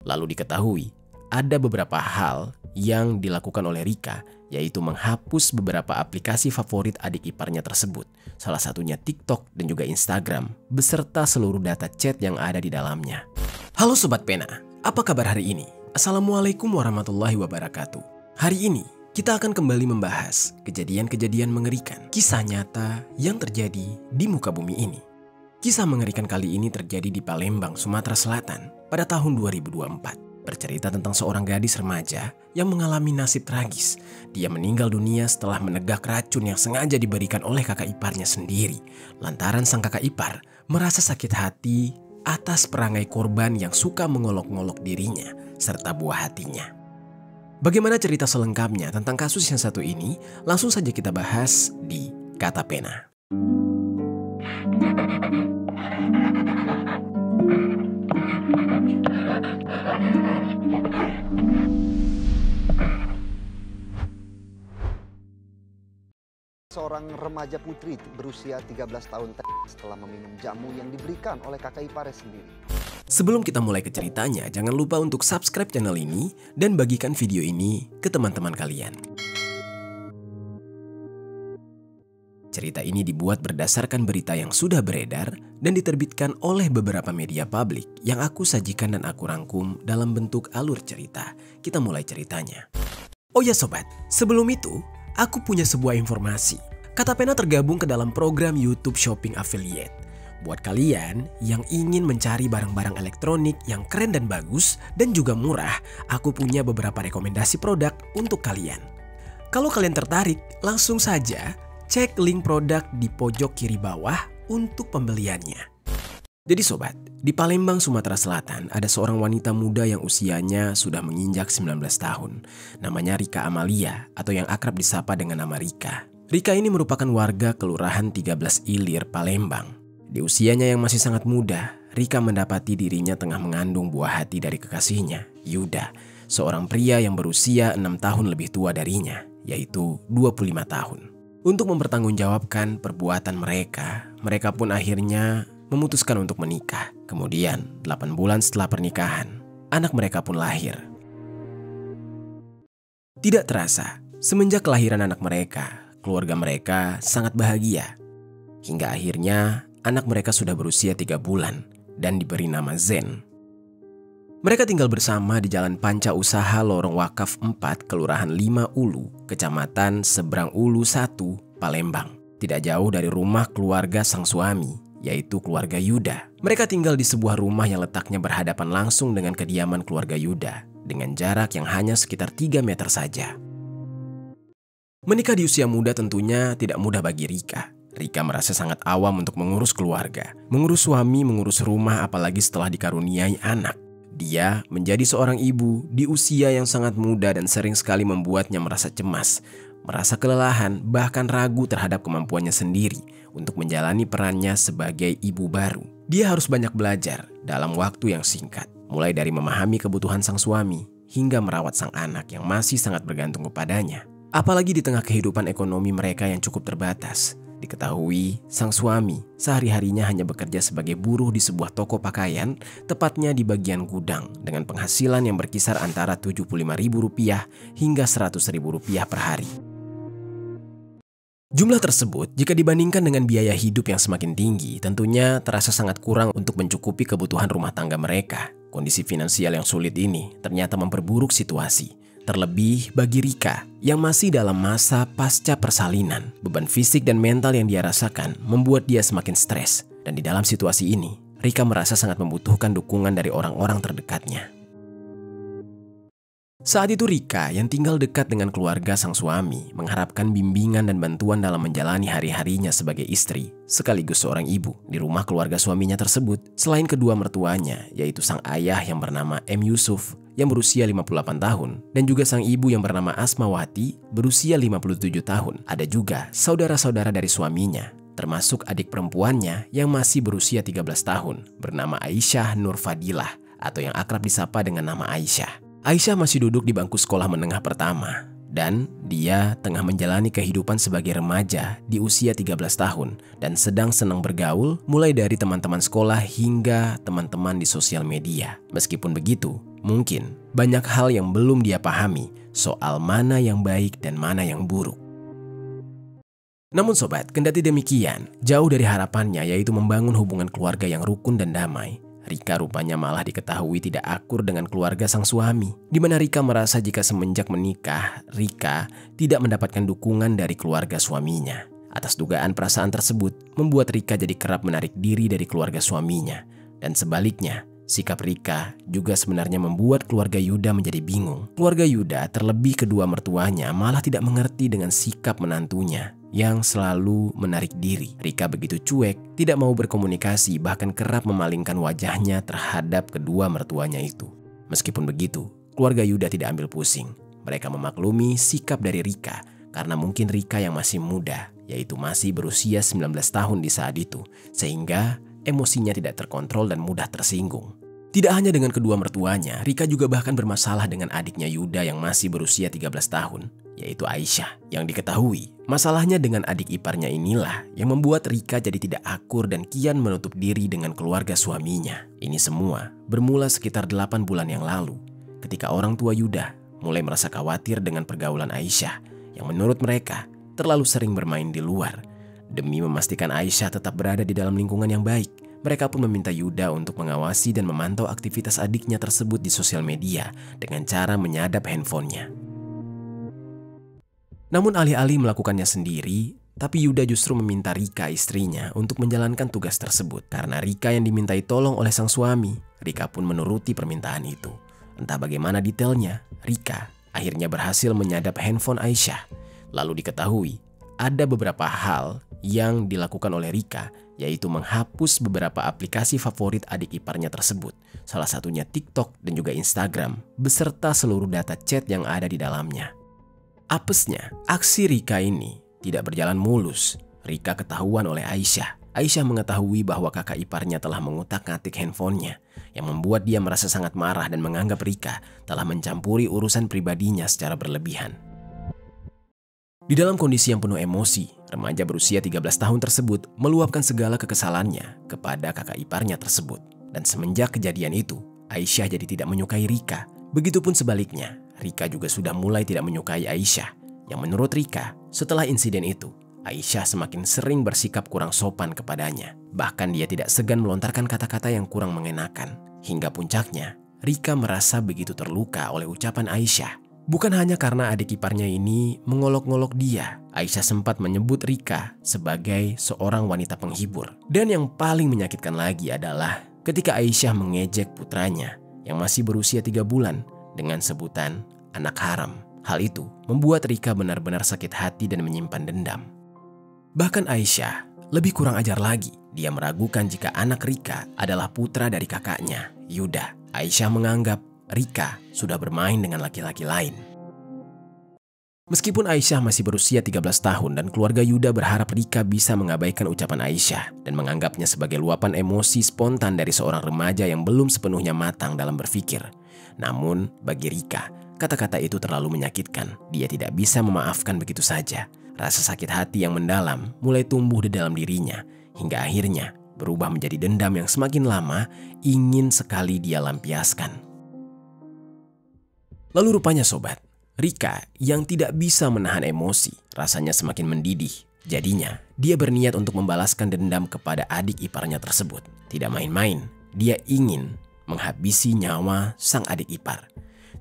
Lalu diketahui ada beberapa hal yang dilakukan oleh Rika, yaitu menghapus beberapa aplikasi favorit adik iparnya tersebut, salah satunya TikTok dan juga Instagram, beserta seluruh data chat yang ada di dalamnya. Halo Sobat Pena, apa kabar hari ini? Assalamualaikum warahmatullahi wabarakatuh. Hari ini kita akan kembali membahas kejadian-kejadian mengerikan, kisah nyata yang terjadi di muka bumi ini. Kisah mengerikan kali ini terjadi di Palembang, Sumatera Selatan pada tahun 2024. Bercerita tentang seorang gadis remaja yang mengalami nasib tragis. Dia meninggal dunia setelah menegak racun yang sengaja diberikan oleh kakak iparnya sendiri. Lantaran sang kakak ipar merasa sakit hati atas perangai korban yang suka mengolok-ngolok dirinya serta buah hatinya. Bagaimana cerita selengkapnya tentang kasus yang satu ini? Langsung saja kita bahas di Kata Pena. Seorang remaja putri berusia 13 tahun setelah meminum jamu yang diberikan oleh kakak iparnya sendiri. Sebelum kita mulai ke ceritanya, jangan lupa untuk subscribe channel ini dan bagikan video ini ke teman-teman kalian. Cerita ini dibuat berdasarkan berita yang sudah beredar dan diterbitkan oleh beberapa media publik yang aku sajikan dan aku rangkum dalam bentuk alur cerita. Kita mulai ceritanya. Oh ya sobat, sebelum itu aku punya sebuah informasi. Kata Pena tergabung ke dalam program YouTube Shopping Affiliate. Buat kalian yang ingin mencari barang-barang elektronik yang keren dan bagus dan juga murah, aku punya beberapa rekomendasi produk untuk kalian. Kalau kalian tertarik, langsung saja cek link produk di pojok kiri bawah untuk pembeliannya. Jadi sobat, di Palembang, Sumatera Selatan ada seorang wanita muda yang usianya sudah menginjak 19 tahun. Namanya Rika Amalia atau yang akrab disapa dengan nama Rika. Rika ini merupakan warga Kelurahan 13 Ilir, Palembang. Di usianya yang masih sangat muda, Rika mendapati dirinya tengah mengandung buah hati dari kekasihnya, Yuda, seorang pria yang berusia 6 tahun lebih tua darinya, yaitu 25 tahun. Untuk mempertanggungjawabkan perbuatan mereka pun akhirnya memutuskan untuk menikah. Kemudian 8 bulan setelah pernikahan, anak mereka pun lahir. Tidak terasa, semenjak kelahiran anak mereka, keluarga mereka sangat bahagia. Hingga akhirnya anak mereka sudah berusia 3 bulan dan diberi nama Zen. Mereka tinggal bersama di Jalan Panca Usaha Lorong Wakaf 4, Kelurahan 5 Ulu, Kecamatan Seberang Ulu 1, Palembang. Tidak jauh dari rumah keluarga sang suami, yaitu keluarga Yuda. Mereka tinggal di sebuah rumah yang letaknya berhadapan langsung dengan kediaman keluarga Yuda, dengan jarak yang hanya sekitar 3 meter saja. Menikah di usia muda tentunya tidak mudah bagi Rika. Rika merasa sangat awam untuk mengurus keluarga, mengurus suami, mengurus rumah, apalagi setelah dikaruniai anak. Dia menjadi seorang ibu di usia yang sangat muda dan sering sekali membuatnya merasa cemas, merasa kelelahan, bahkan ragu terhadap kemampuannya sendiri untuk menjalani perannya sebagai ibu baru. Dia harus banyak belajar dalam waktu yang singkat, mulai dari memahami kebutuhan sang suami hingga merawat sang anak yang masih sangat bergantung kepadanya. Apalagi di tengah kehidupan ekonomi mereka yang cukup terbatas. Diketahui, sang suami sehari-harinya hanya bekerja sebagai buruh di sebuah toko pakaian, tepatnya di bagian gudang, dengan penghasilan yang berkisar antara Rp75.000 hingga Rp100.000 per hari. Jumlah tersebut, jika dibandingkan dengan biaya hidup yang semakin tinggi, tentunya terasa sangat kurang untuk mencukupi kebutuhan rumah tangga mereka. Kondisi finansial yang sulit ini ternyata memperburuk situasi. Terlebih bagi Rika yang masih dalam masa pasca persalinan, beban fisik dan mental yang dia rasakan membuat dia semakin stres. Dan di dalam situasi ini, Rika merasa sangat membutuhkan dukungan dari orang-orang terdekatnya. Saat itu Rika yang tinggal dekat dengan keluarga sang suami mengharapkan bimbingan dan bantuan dalam menjalani hari-harinya sebagai istri, sekaligus seorang ibu di rumah keluarga suaminya tersebut. Selain kedua mertuanya, yaitu sang ayah yang bernama M. Yusuf yang berusia 58 tahun dan juga sang ibu yang bernama Asmawati berusia 57 tahun. Ada juga saudara-saudara dari suaminya, termasuk adik perempuannya yang masih berusia 13 tahun bernama Aisyah Nur Fadilah atau yang akrab disapa dengan nama Aisyah. Aisyah masih duduk di bangku sekolah menengah pertama. Dan dia tengah menjalani kehidupan sebagai remaja di usia 13 tahun dan sedang senang bergaul mulai dari teman-teman sekolah hingga teman-teman di sosial media. Meskipun begitu, mungkin banyak hal yang belum dia pahami soal mana yang baik dan mana yang buruk. Namun sobat, kendati demikian, jauh dari harapannya yaitu membangun hubungan keluarga yang rukun dan damai, Rika rupanya malah diketahui tidak akur dengan keluarga sang suami, di mana Rika merasa jika semenjak menikah, Rika tidak mendapatkan dukungan dari keluarga suaminya. Atas dugaan perasaan tersebut, membuat Rika jadi kerap menarik diri dari keluarga suaminya. Dan sebaliknya, sikap Rika juga sebenarnya membuat keluarga Yuda menjadi bingung. Keluarga Yuda, terlebih kedua mertuanya, malah tidak mengerti dengan sikap menantunya yang selalu menarik diri. Rika begitu cuek, tidak mau berkomunikasi, bahkan kerap memalingkan wajahnya terhadap kedua mertuanya itu. Meskipun begitu, keluarga Yuda tidak ambil pusing. Mereka memaklumi sikap dari Rika karena mungkin Rika yang masih muda, yaitu masih berusia 19 tahun di saat itu, sehingga emosinya tidak terkontrol dan mudah tersinggung. Tidak hanya dengan kedua mertuanya, Rika juga bahkan bermasalah dengan adiknya Yuda yang masih berusia 13 tahun, yaitu Aisyah. Yang diketahui, masalahnya dengan adik iparnya inilah yang membuat Rika jadi tidak akur dan kian menutup diri dengan keluarga suaminya. Ini semua bermula sekitar 8 bulan yang lalu, ketika orang tua Yuda mulai merasa khawatir dengan pergaulan Aisyah, yang menurut mereka terlalu sering bermain di luar. Demi memastikan Aisyah tetap berada di dalam lingkungan yang baik, mereka pun meminta Yuda untuk mengawasi dan memantau aktivitas adiknya tersebut di sosial media dengan cara menyadap handphonenya. Namun alih-alih melakukannya sendiri, tapi Yuda justru meminta Rika, istrinya, untuk menjalankan tugas tersebut. Karena Rika yang dimintai tolong oleh sang suami, Rika pun menuruti permintaan itu. Entah bagaimana detailnya, Rika akhirnya berhasil menyadap handphone Aisyah. Lalu diketahui ada beberapa hal yang dilakukan oleh Rika, yaitu menghapus beberapa aplikasi favorit adik iparnya tersebut, salah satunya TikTok dan juga Instagram, beserta seluruh data chat yang ada di dalamnya. Apesnya, aksi Rika ini tidak berjalan mulus. Rika ketahuan oleh Aisyah. Aisyah mengetahui bahwa kakak iparnya telah mengutak-ngatik handphonenya, yang membuat dia merasa sangat marah dan menganggap Rika telah mencampuri urusan pribadinya secara berlebihan. Di dalam kondisi yang penuh emosi, remaja berusia 13 tahun tersebut meluapkan segala kekesalannya kepada kakak iparnya tersebut. Dan semenjak kejadian itu, Aisyah jadi tidak menyukai Rika. Begitupun sebaliknya, Rika juga sudah mulai tidak menyukai Aisyah. Yang menurut Rika, setelah insiden itu, Aisyah semakin sering bersikap kurang sopan kepadanya. Bahkan dia tidak segan melontarkan kata-kata yang kurang mengenakan. Hingga puncaknya, Rika merasa begitu terluka oleh ucapan Aisyah. Bukan hanya karena adik iparnya ini mengolok-ngolok dia, Aisyah sempat menyebut Rika sebagai seorang wanita penghibur. Dan yang paling menyakitkan lagi adalah ketika Aisyah mengejek putranya yang masih berusia 3 bulan dengan sebutan anak haram. Hal itu membuat Rika benar-benar sakit hati dan menyimpan dendam. Bahkan Aisyah lebih kurang ajar lagi. Dia meragukan jika anak Rika adalah putra dari kakaknya, Yuda. Aisyah menganggap Rika sudah bermain dengan laki-laki lain. Meskipun Aisyah masih berusia 13 tahun dan keluarga Yuda berharap Rika bisa mengabaikan ucapan Aisyah dan menganggapnya sebagai luapan emosi spontan dari seorang remaja yang belum sepenuhnya matang dalam berpikir. Namun bagi Rika, kata-kata itu terlalu menyakitkan. Dia tidak bisa memaafkan begitu saja. Rasa sakit hati yang mendalam mulai tumbuh di dalam dirinya hingga akhirnya berubah menjadi dendam yang semakin lama ingin sekali dia lampiaskan. Lalu rupanya sobat, Rika yang tidak bisa menahan emosi rasanya semakin mendidih. Jadinya dia berniat untuk membalaskan dendam kepada adik iparnya tersebut. Tidak main-main, dia ingin menghabisi nyawa sang adik ipar.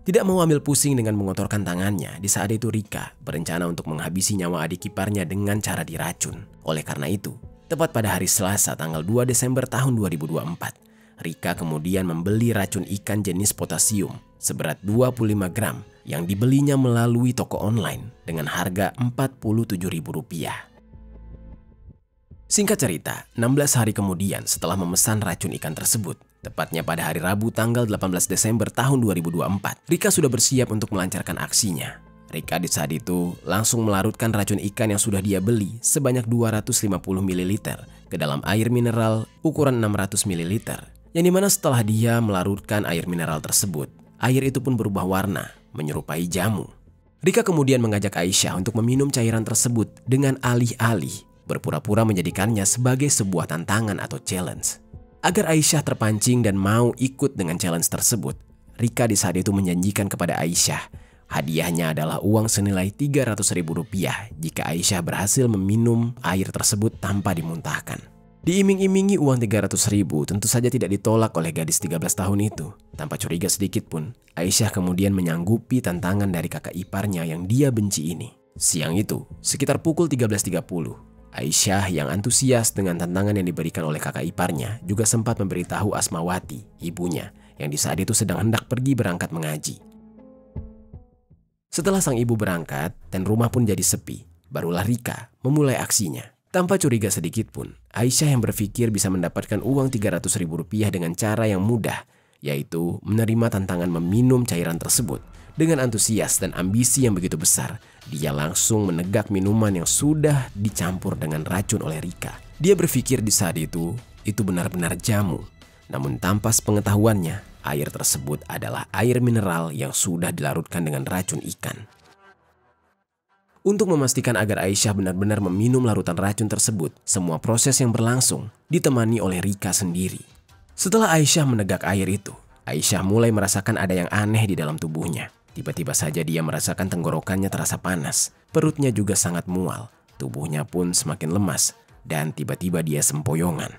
Tidak mau ambil pusing dengan mengotorkan tangannya, di saat itu Rika berencana untuk menghabisi nyawa adik iparnya dengan cara diracun. Oleh karena itu, tepat pada hari Selasa tanggal 2 Desember tahun 2024, Rika kemudian membeli racun ikan jenis potasium seberat 25 gram yang dibelinya melalui toko online dengan harga Rp47.000. Singkat cerita, 16 hari kemudian setelah memesan racun ikan tersebut, tepatnya pada hari Rabu tanggal 18 Desember tahun 2024, Rika sudah bersiap untuk melancarkan aksinya. Rika di saat itu langsung melarutkan racun ikan yang sudah dia beli sebanyak 250 ml ke dalam air mineral ukuran 600 ml. Yang dimana setelah dia melarutkan air mineral tersebut, air itu pun berubah warna menyerupai jamu. Rika kemudian mengajak Aisyah untuk meminum cairan tersebut dengan alih-alih berpura-pura menjadikannya sebagai sebuah tantangan atau challenge. Agar Aisyah terpancing dan mau ikut dengan challenge tersebut, Rika di saat itu menjanjikan kepada Aisyah hadiahnya adalah uang senilai Rp300.000 jika Aisyah berhasil meminum air tersebut tanpa dimuntahkan. Diiming-imingi uang Rp300.000 tentu saja tidak ditolak oleh gadis 13 tahun itu. Tanpa curiga sedikit pun, Aisyah kemudian menyanggupi tantangan dari kakak iparnya yang dia benci ini. Siang itu, sekitar pukul 13.30, Aisyah yang antusias dengan tantangan yang diberikan oleh kakak iparnya juga sempat memberitahu Asmawati, ibunya, yang di saat itu sedang hendak pergi berangkat mengaji. Setelah sang ibu berangkat dan rumah pun jadi sepi, barulah Rika memulai aksinya. Tanpa curiga sedikit pun, Aisyah yang berpikir bisa mendapatkan uang Rp300.000 dengan cara yang mudah, yaitu menerima tantangan meminum cairan tersebut. Dengan antusias dan ambisi yang begitu besar, dia langsung menegak minuman yang sudah dicampur dengan racun oleh Rika. Dia berpikir di saat itu benar-benar jamu. Namun tanpa sepengetahuannya, air tersebut adalah air mineral yang sudah dilarutkan dengan racun ikan. Untuk memastikan agar Aisyah benar-benar meminum larutan racun tersebut, semua proses yang berlangsung ditemani oleh Rika sendiri. Setelah Aisyah menegak air itu, Aisyah mulai merasakan ada yang aneh di dalam tubuhnya. Tiba-tiba saja dia merasakan tenggorokannya terasa panas, perutnya juga sangat mual, tubuhnya pun semakin lemas, dan tiba-tiba dia sempoyongan.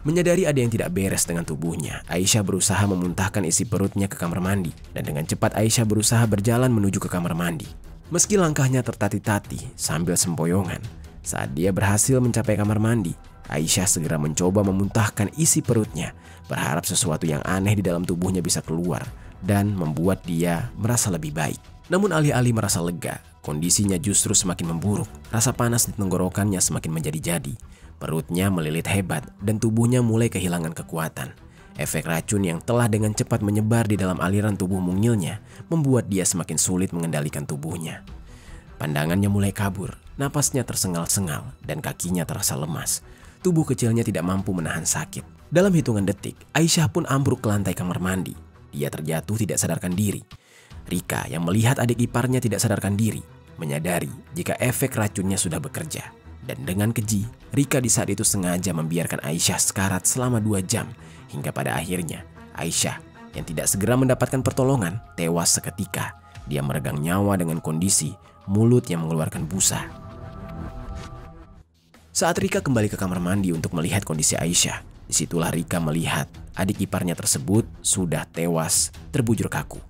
Menyadari ada yang tidak beres dengan tubuhnya, Aisyah berusaha memuntahkan isi perutnya ke kamar mandi, dan dengan cepat Aisyah berusaha berjalan menuju ke kamar mandi. Meski langkahnya tertati-tati sambil sempoyongan, saat dia berhasil mencapai kamar mandi, Aisyah segera mencoba memuntahkan isi perutnya, berharap sesuatu yang aneh di dalam tubuhnya bisa keluar dan membuat dia merasa lebih baik. Namun alih-alih merasa lega, kondisinya justru semakin memburuk. Rasa panas di tenggorokannya semakin menjadi-jadi. Perutnya melilit hebat dan tubuhnya mulai kehilangan kekuatan. Efek racun yang telah dengan cepat menyebar di dalam aliran tubuh mungilnya membuat dia semakin sulit mengendalikan tubuhnya. Pandangannya mulai kabur, napasnya tersengal-sengal dan kakinya terasa lemas. Tubuh kecilnya tidak mampu menahan sakit. Dalam hitungan detik, Aisyah pun ambruk ke lantai kamar mandi. Dia terjatuh tidak sadarkan diri. Rika yang melihat adik iparnya tidak sadarkan diri, menyadari jika efek racunnya sudah bekerja. Dan dengan keji, Rika di saat itu sengaja membiarkan Aisyah sekarat selama 2 jam. Hingga pada akhirnya, Aisyah yang tidak segera mendapatkan pertolongan tewas seketika. Dia meregang nyawa dengan kondisi mulut yang mengeluarkan busa. Saat Rika kembali ke kamar mandi untuk melihat kondisi Aisyah, disitulah Rika melihat adik iparnya tersebut sudah tewas terbujur kaku.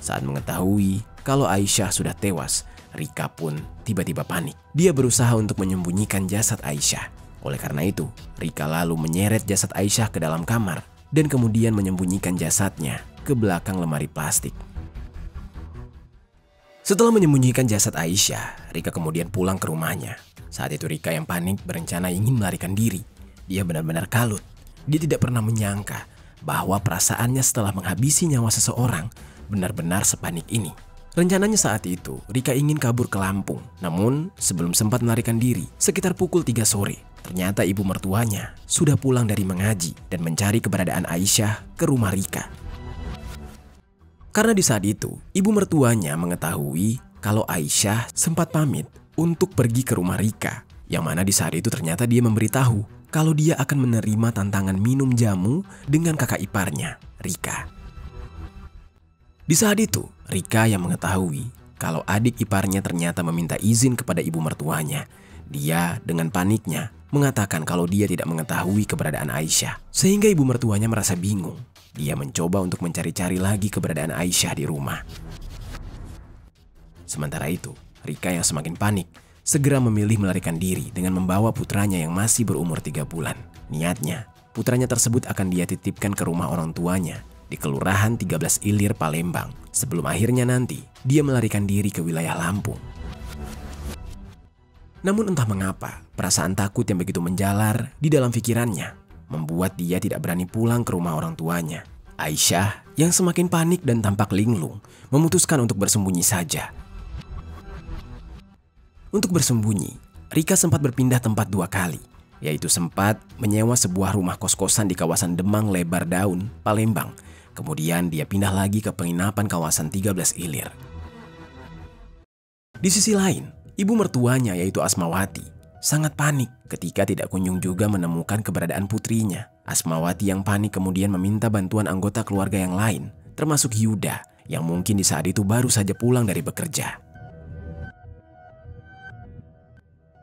Saat mengetahui kalau Aisyah sudah tewas, Rika pun tiba-tiba panik. Dia berusaha untuk menyembunyikan jasad Aisyah. Oleh karena itu, Rika lalu menyeret jasad Aisyah ke dalam kamar dan kemudian menyembunyikan jasadnya ke belakang lemari plastik. Setelah menyembunyikan jasad Aisyah, Rika kemudian pulang ke rumahnya. Saat itu Rika yang panik berencana ingin melarikan diri. Dia benar-benar kalut. Dia tidak pernah menyangka bahwa perasaannya setelah menghabisi nyawa seseorang benar-benar sepanik ini. Rencananya saat itu, Rika ingin kabur ke Lampung. Namun, sebelum sempat melarikan diri, sekitar pukul 3 sore, ternyata ibu mertuanya sudah pulang dari mengaji dan mencari keberadaan Aisyah ke rumah Rika. Karena di saat itu, ibu mertuanya mengetahui kalau Aisyah sempat pamit untuk pergi ke rumah Rika, yang mana di saat itu ternyata dia memberitahu kalau dia akan menerima tantangan minum jamu dengan kakak iparnya, Rika. Di saat itu, Rika yang mengetahui kalau adik iparnya ternyata meminta izin kepada ibu mertuanya. Dia dengan paniknya mengatakan kalau dia tidak mengetahui keberadaan Aisyah, sehingga ibu mertuanya merasa bingung. Dia mencoba untuk mencari-cari lagi keberadaan Aisyah di rumah. Sementara itu, Rika yang semakin panik segera memilih melarikan diri dengan membawa putranya yang masih berumur 3 bulan. Niatnya, putranya tersebut akan dia titipkan ke rumah orang tuanya di Kelurahan 13 Ilir, Palembang, sebelum akhirnya nanti dia melarikan diri ke wilayah Lampung. Namun entah mengapa, perasaan takut yang begitu menjalar di dalam pikirannya membuat dia tidak berani pulang ke rumah orang tuanya. Aisyah yang semakin panik dan tampak linglung memutuskan untuk bersembunyi saja. Untuk bersembunyi, Rika sempat berpindah tempat 2 kali, yaitu sempat menyewa sebuah rumah kos-kosan di kawasan Demang Lebar Daun, Palembang. Kemudian dia pindah lagi ke penginapan kawasan 13 Ilir. Di sisi lain, ibu mertuanya yaitu Asmawati sangat panik ketika tidak kunjung juga menemukan keberadaan putrinya. Asmawati yang panik kemudian meminta bantuan anggota keluarga yang lain, termasuk Yuda yang mungkin di saat itu baru saja pulang dari bekerja.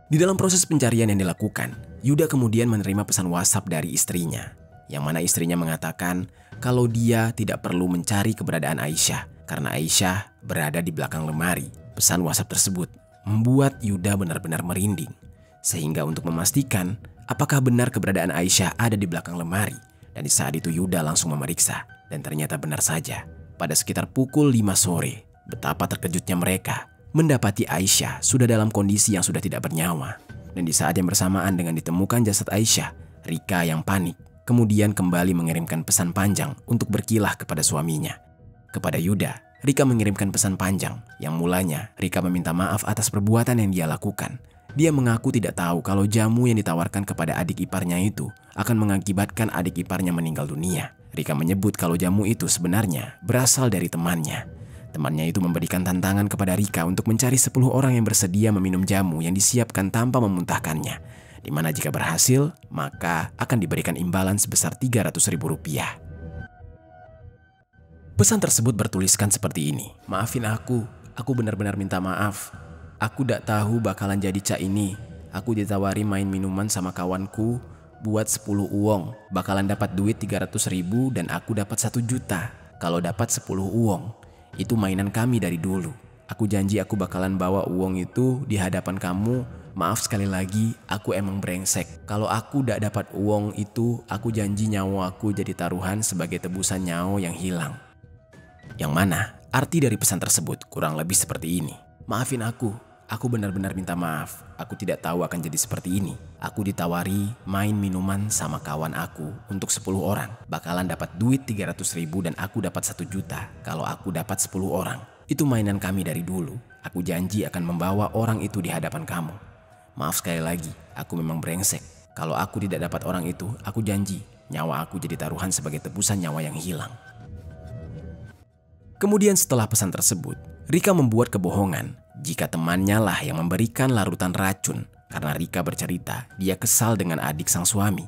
Di dalam proses pencarian yang dilakukan, Yuda kemudian menerima pesan WhatsApp dari istrinya, yang mana istrinya mengatakan kalau dia tidak perlu mencari keberadaan Aisyah karena Aisyah berada di belakang lemari. Pesan WhatsApp tersebut membuat Yuda benar-benar merinding, sehingga untuk memastikan apakah benar keberadaan Aisyah ada di belakang lemari. Dan di saat itu Yuda langsung memeriksa, dan ternyata benar saja. Pada sekitar pukul 5 sore, betapa terkejutnya mereka mendapati Aisyah sudah dalam kondisi yang sudah tidak bernyawa. Dan di saat yang bersamaan dengan ditemukan jasad Aisyah, Rika yang panik kemudian kembali mengirimkan pesan panjang untuk berkilah kepada suaminya. Kepada Yuda, Rika mengirimkan pesan panjang yang mulanya Rika meminta maaf atas perbuatan yang dia lakukan. Dia mengaku tidak tahu kalau jamu yang ditawarkan kepada adik iparnya itu akan mengakibatkan adik iparnya meninggal dunia. Rika menyebut kalau jamu itu sebenarnya berasal dari temannya. Temannya itu memberikan tantangan kepada Rika untuk mencari 10 orang yang bersedia meminum jamu yang disiapkan tanpa memuntahkannya. Di mana jika berhasil, maka akan diberikan imbalan sebesar Rp300.000. Pesan tersebut bertuliskan seperti ini. Maafin aku benar-benar minta maaf. Aku tidak tahu bakalan jadi cak ini. Aku ditawari main minuman sama kawanku buat 10 uang. Bakalan dapat duit 300.000 dan aku dapat 1 juta. Kalau dapat 10 uang, itu mainan kami dari dulu. Aku janji aku bakalan bawa uang itu di hadapan kamu. Maaf sekali lagi, aku emang brengsek. Kalau aku tidak dapat uang itu, aku janji nyawa aku jadi taruhan sebagai tebusan nyawa yang hilang. Yang mana arti dari pesan tersebut kurang lebih seperti ini. Maafin aku benar-benar minta maaf. Aku tidak tahu akan jadi seperti ini. Aku ditawari main minuman sama kawan aku untuk 10 orang. Bakalan dapat duit 300.000 dan aku dapat 1 juta kalau aku dapat 10 orang. Itu mainan kami dari dulu. Aku janji akan membawa orang itu di hadapan kamu. Maaf sekali lagi, aku memang brengsek. Kalau aku tidak dapat orang itu, aku janji nyawa aku jadi taruhan sebagai tebusan nyawa yang hilang. Kemudian setelah pesan tersebut, Rika membuat kebohongan jika temannya lah yang memberikan larutan racun karena Rika bercerita dia kesal dengan adik sang suami.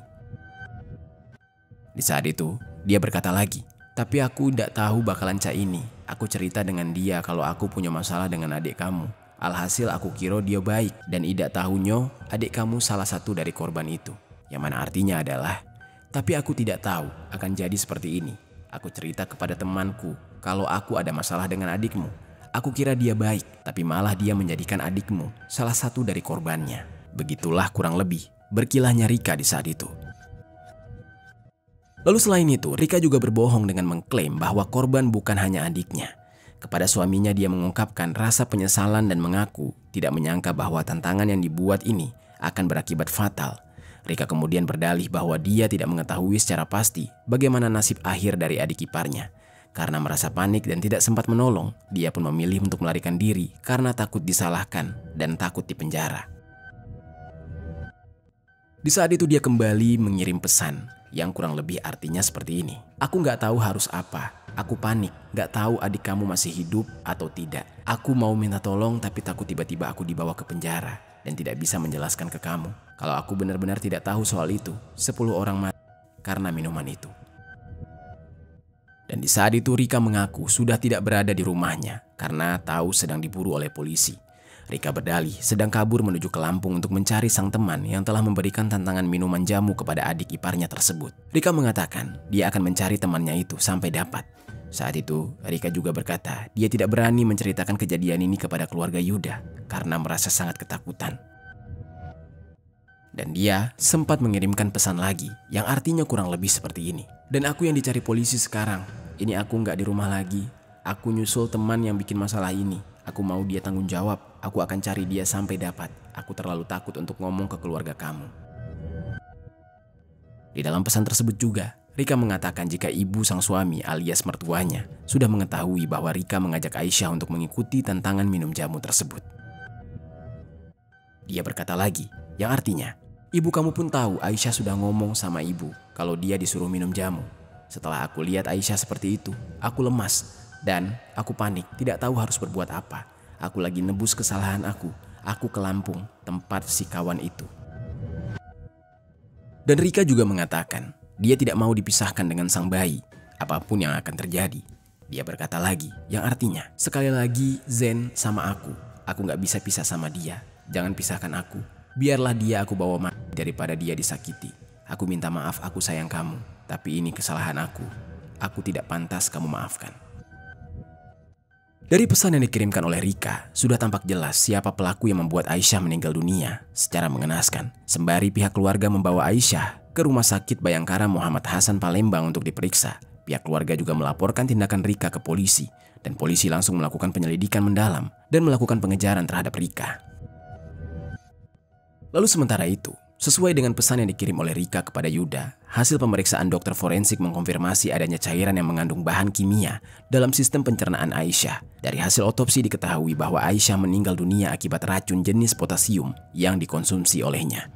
Di saat itu, dia berkata lagi, tapi aku tidak tahu bakalan cak ini. Aku cerita dengan dia kalau aku punya masalah dengan adik kamu. Alhasil aku kira dia baik dan tidak tahunya adik kamu salah satu dari korban itu. Yang mana artinya adalah, tapi aku tidak tahu akan jadi seperti ini. Aku cerita kepada temanku kalau aku ada masalah dengan adikmu. Aku kira dia baik, tapi malah dia menjadikan adikmu salah satu dari korbannya. Begitulah kurang lebih berkilahnya Rika di saat itu. Lalu selain itu, Rika juga berbohong dengan mengklaim bahwa korban bukan hanya adiknya. Kepada suaminya dia mengungkapkan rasa penyesalan dan mengaku tidak menyangka bahwa tantangan yang dibuat ini akan berakibat fatal. Rika kemudian berdalih bahwa dia tidak mengetahui secara pasti bagaimana nasib akhir dari adik iparnya. Karena merasa panik dan tidak sempat menolong, dia pun memilih untuk melarikan diri karena takut disalahkan dan takut dipenjara. Di saat itu dia kembali mengirim pesan yang kurang lebih artinya seperti ini. Aku nggak tahu harus apa. Aku panik, nggak tahu adik kamu masih hidup atau tidak. Aku mau minta tolong tapi takut tiba-tiba aku dibawa ke penjara dan tidak bisa menjelaskan ke kamu. Kalau aku benar-benar tidak tahu soal itu, 10 orang mati karena minuman itu. Dan di saat itu Rika mengaku sudah tidak berada di rumahnya karena tahu sedang diburu oleh polisi. Rika berdalih sedang kabur menuju ke Lampung untuk mencari sang teman yang telah memberikan tantangan minuman jamu kepada adik iparnya tersebut. Rika mengatakan dia akan mencari temannya itu sampai dapat. Saat itu Rika juga berkata dia tidak berani menceritakan kejadian ini kepada keluarga Yuda karena merasa sangat ketakutan. Dan dia sempat mengirimkan pesan lagi yang artinya kurang lebih seperti ini. Dan aku yang dicari polisi sekarang. Ini aku nggak di rumah lagi. Aku nyusul teman yang bikin masalah ini. Aku mau dia tanggung jawab. Aku akan cari dia sampai dapat. Aku terlalu takut untuk ngomong ke keluarga kamu. Di dalam pesan tersebut juga, Rika mengatakan jika ibu sang suami alias mertuanya sudah mengetahui bahwa Rika mengajak Aisyah untuk mengikuti tantangan minum jamu tersebut. Dia berkata lagi, yang artinya, ibu kamu pun tahu Aisyah sudah ngomong sama ibu kalau dia disuruh minum jamu. Setelah aku lihat Aisyah seperti itu, aku lemas dan aku panik, tidak tahu harus berbuat apa. Aku lagi nebus kesalahan aku. Aku ke Lampung, tempat si kawan itu. Dan Rika juga mengatakan, dia tidak mau dipisahkan dengan sang bayi, apapun yang akan terjadi. Dia berkata lagi, yang artinya, sekali lagi Zen sama aku gak bisa pisah sama dia. Jangan pisahkan aku. Biarlah dia aku bawa mati daripada dia disakiti. Aku minta maaf, aku sayang kamu. Tapi ini kesalahan aku. Aku tidak pantas kamu maafkan. Dari pesan yang dikirimkan oleh Rika, sudah tampak jelas siapa pelaku yang membuat Aisyah meninggal dunia secara mengenaskan. Sembari pihak keluarga membawa Aisyah ke Rumah Sakit Bayangkara Muhammad Hasan Palembang untuk diperiksa, pihak keluarga juga melaporkan tindakan Rika ke polisi, dan polisi langsung melakukan penyelidikan mendalam dan melakukan pengejaran terhadap Rika. Lalu sementara itu, sesuai dengan pesan yang dikirim oleh Rika kepada Yuda, hasil pemeriksaan dokter forensik mengkonfirmasi adanya cairan yang mengandung bahan kimia dalam sistem pencernaan Aisyah. Dari hasil otopsi diketahui bahwa Aisyah meninggal dunia akibat racun jenis potasium yang dikonsumsi olehnya.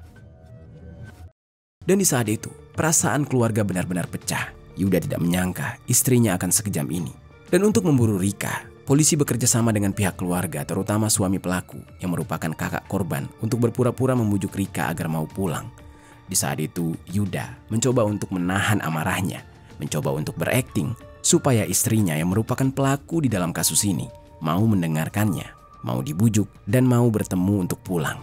Dan di saat itu, perasaan keluarga benar-benar pecah. Yuda tidak menyangka istrinya akan sekejam ini. Dan untuk memburu Rika, polisi bekerja sama dengan pihak keluarga, terutama suami pelaku yang merupakan kakak korban, untuk berpura-pura membujuk Rika agar mau pulang. Di saat itu, Yuda mencoba untuk menahan amarahnya, mencoba untuk berakting supaya istrinya yang merupakan pelaku di dalam kasus ini mau mendengarkannya, mau dibujuk, dan mau bertemu untuk pulang.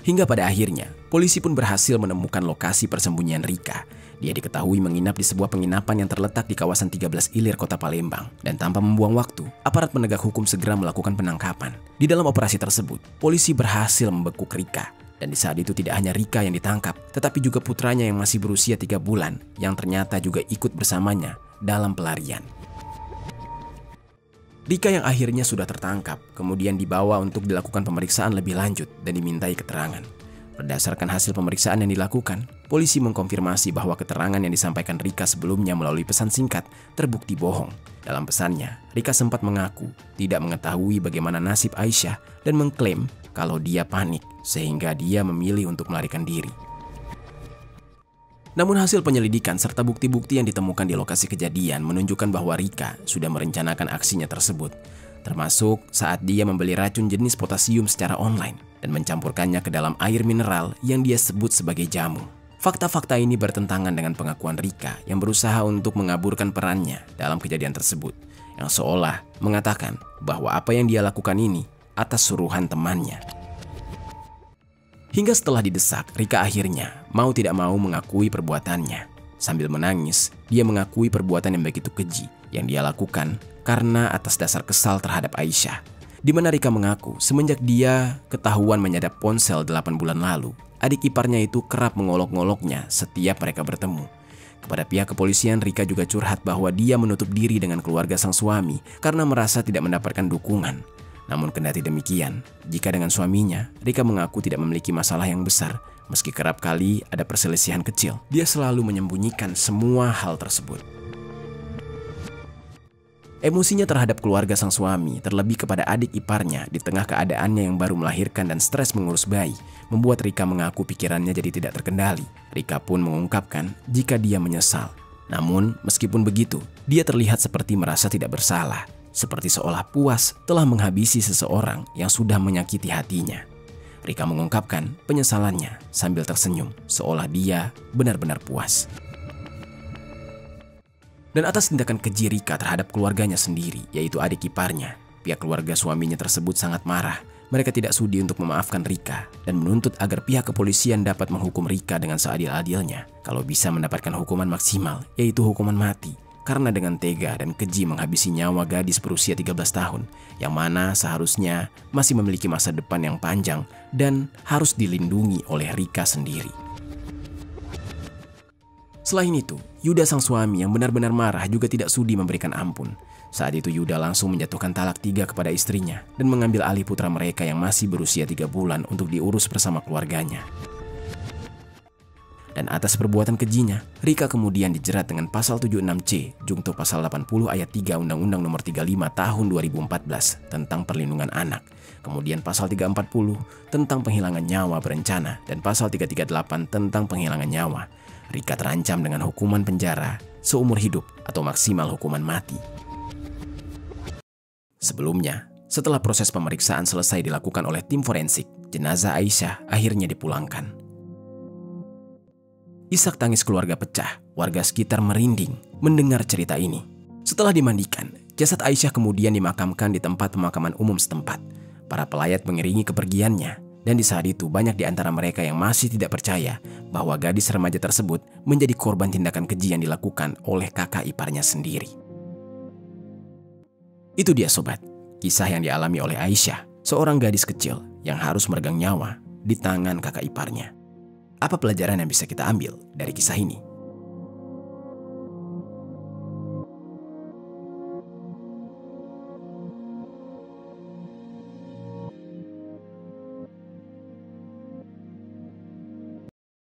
Hingga pada akhirnya, polisi pun berhasil menemukan lokasi persembunyian Rika. Dia diketahui menginap di sebuah penginapan yang terletak di kawasan 13 Ilir, Kota Palembang. Dan tanpa membuang waktu, aparat penegak hukum segera melakukan penangkapan. Di dalam operasi tersebut, polisi berhasil membekuk Rika. Dan di saat itu tidak hanya Rika yang ditangkap, tetapi juga putranya yang masih berusia 3 bulan, yang ternyata juga ikut bersamanya dalam pelarian. Rika yang akhirnya sudah tertangkap, kemudian dibawa untuk dilakukan pemeriksaan lebih lanjut dan dimintai keterangan. Berdasarkan hasil pemeriksaan yang dilakukan, polisi mengkonfirmasi bahwa keterangan yang disampaikan Rika sebelumnya melalui pesan singkat terbukti bohong. Dalam pesannya, Rika sempat mengaku tidak mengetahui bagaimana nasib Aisyah dan mengklaim kalau dia panik sehingga dia memilih untuk melarikan diri. Namun hasil penyelidikan serta bukti-bukti yang ditemukan di lokasi kejadian menunjukkan bahwa Rika sudah merencanakan aksinya tersebut, termasuk saat dia membeli racun jenis potasium secara online dan mencampurkannya ke dalam air mineral yang dia sebut sebagai jamu. Fakta-fakta ini bertentangan dengan pengakuan Rika yang berusaha untuk mengaburkan perannya dalam kejadian tersebut, yang seolah mengatakan bahwa apa yang dia lakukan ini atas suruhan temannya. Hingga setelah didesak, Rika akhirnya mau tidak mau mengakui perbuatannya. Sambil menangis, dia mengakui perbuatan yang begitu keji yang dia lakukan karena atas dasar kesal terhadap Aisyah. Di mana Rika mengaku semenjak dia ketahuan menyadap ponsel 8 bulan lalu, adik iparnya itu kerap mengolok-ngoloknya setiap mereka bertemu. Kepada pihak kepolisian, Rika juga curhat bahwa dia menutup diri dengan keluarga sang suami karena merasa tidak mendapatkan dukungan. Namun kendati demikian, jika dengan suaminya, Rika mengaku tidak memiliki masalah yang besar. Meski kerap kali ada perselisihan kecil, dia selalu menyembunyikan semua hal tersebut. Emosinya terhadap keluarga sang suami, terlebih kepada adik iparnya di tengah keadaannya yang baru melahirkan dan stres mengurus bayi, membuat Rika mengaku pikirannya jadi tidak terkendali. Rika pun mengungkapkan jika dia menyesal. Namun, meskipun begitu, dia terlihat seperti merasa tidak bersalah, seperti seolah puas telah menghabisi seseorang yang sudah menyakiti hatinya. Rika mengungkapkan penyesalannya sambil tersenyum, seolah dia benar-benar puas. Dan atas tindakan keji Rika terhadap keluarganya sendiri, yaitu adik iparnya, pihak keluarga suaminya tersebut sangat marah. Mereka tidak sudi untuk memaafkan Rika dan menuntut agar pihak kepolisian dapat menghukum Rika dengan seadil-adilnya. Kalau bisa mendapatkan hukuman maksimal, yaitu hukuman mati. Karena dengan tega dan keji menghabisi nyawa gadis berusia 13 tahun, yang mana seharusnya masih memiliki masa depan yang panjang dan harus dilindungi oleh Rika sendiri. Selain itu, Yuda sang suami yang benar-benar marah juga tidak sudi memberikan ampun. Saat itu Yuda langsung menjatuhkan talak 3 kepada istrinya dan mengambil alih putra mereka yang masih berusia 3 bulan untuk diurus bersama keluarganya. Dan atas perbuatan kejinya, Rika kemudian dijerat dengan pasal 76C, jungto pasal 80 ayat 3 Undang-Undang Nomor 35 Tahun 2014 tentang perlindungan anak. Kemudian pasal 340 tentang penghilangan nyawa berencana dan pasal 338 tentang penghilangan nyawa. Rika terancam dengan hukuman penjara seumur hidup atau maksimal hukuman mati. Sebelumnya, setelah proses pemeriksaan selesai dilakukan oleh tim forensik, jenazah Aisyah akhirnya dipulangkan. Isak tangis keluarga pecah, warga sekitar merinding mendengar cerita ini. Setelah dimandikan, jasad Aisyah kemudian dimakamkan di tempat pemakaman umum setempat. Para pelayat mengiringi kepergiannya, dan di saat itu banyak di antara mereka yang masih tidak percaya bahwa gadis remaja tersebut menjadi korban tindakan keji yang dilakukan oleh kakak iparnya sendiri. Itu dia sobat, kisah yang dialami oleh Aisyah, seorang gadis kecil yang harus meregang nyawa di tangan kakak iparnya. Apa pelajaran yang bisa kita ambil dari kisah ini?